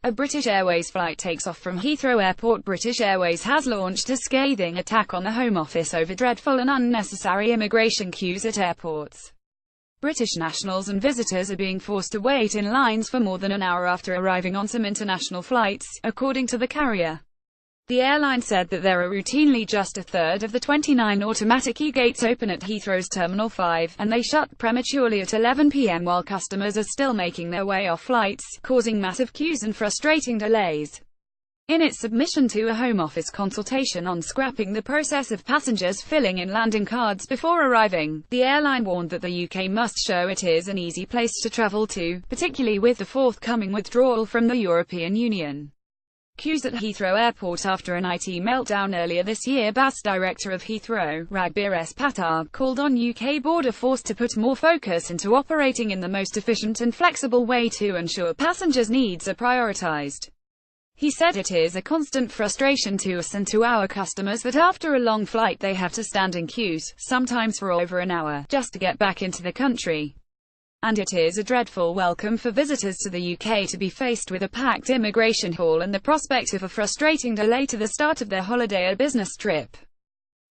A British Airways flight takes off from Heathrow Airport. British Airways has launched a scathing attack on the Home Office over dreadful and unnecessary immigration queues at airports. British nationals and visitors are being forced to wait in lines for more than an hour after arriving on some international flights, according to the carrier. The airline said that there are routinely just a third of the 29 automatic e-gates open at Heathrow's Terminal 5, and they shut prematurely at 11 p.m. while customers are still making their way off flights, causing massive queues and frustrating delays. In its submission to a Home Office consultation on scrapping the process of passengers filling in landing cards before arriving, the airline warned that the UK must show it is an easy place to travel to, particularly with the forthcoming withdrawal from the European Union. Queues at Heathrow Airport after an IT meltdown earlier this year. BAS Director of Heathrow, Ragbir S. Patar, called on UK Border Force to put more focus into operating in the most efficient and flexible way to ensure passengers' needs are prioritised. He said it is a constant frustration to us and to our customers that after a long flight they have to stand in queues, sometimes for over an hour, just to get back into the country. And it is a dreadful welcome for visitors to the UK to be faced with a packed immigration hall and the prospect of a frustrating delay to the start of their holiday or business trip.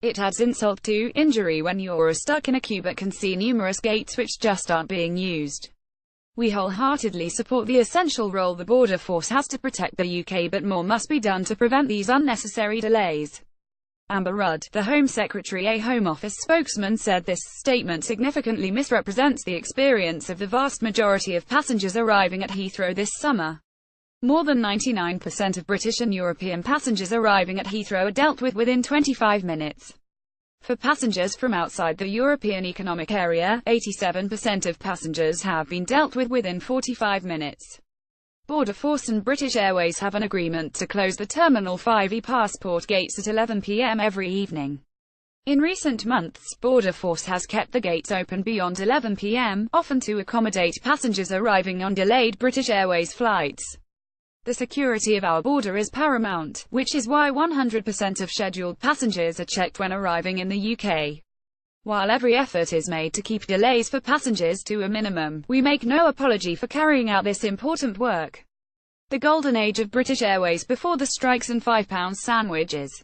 It adds insult to injury when you're stuck in a queue but can see numerous gates which just aren't being used. We wholeheartedly support the essential role the Border Force has to protect the UK, but more must be done to prevent these unnecessary delays. Amber Rudd, the Home Secretary, a Home Office spokesman, said this statement significantly misrepresents the experience of the vast majority of passengers arriving at Heathrow this summer. More than 99% of British and European passengers arriving at Heathrow are dealt with within 25 minutes. For passengers from outside the European Economic Area, 87% of passengers have been dealt with within 45 minutes. Border Force and British Airways have an agreement to close the Terminal 5 e-passport gates at 11 p.m. every evening. In recent months, Border Force has kept the gates open beyond 11 p.m., often to accommodate passengers arriving on delayed British Airways flights. The security of our border is paramount, which is why 100% of scheduled passengers are checked when arriving in the UK. While every effort is made to keep delays for passengers to a minimum, we make no apology for carrying out this important work. The golden age of British Airways before the strikes and £5 sandwiches.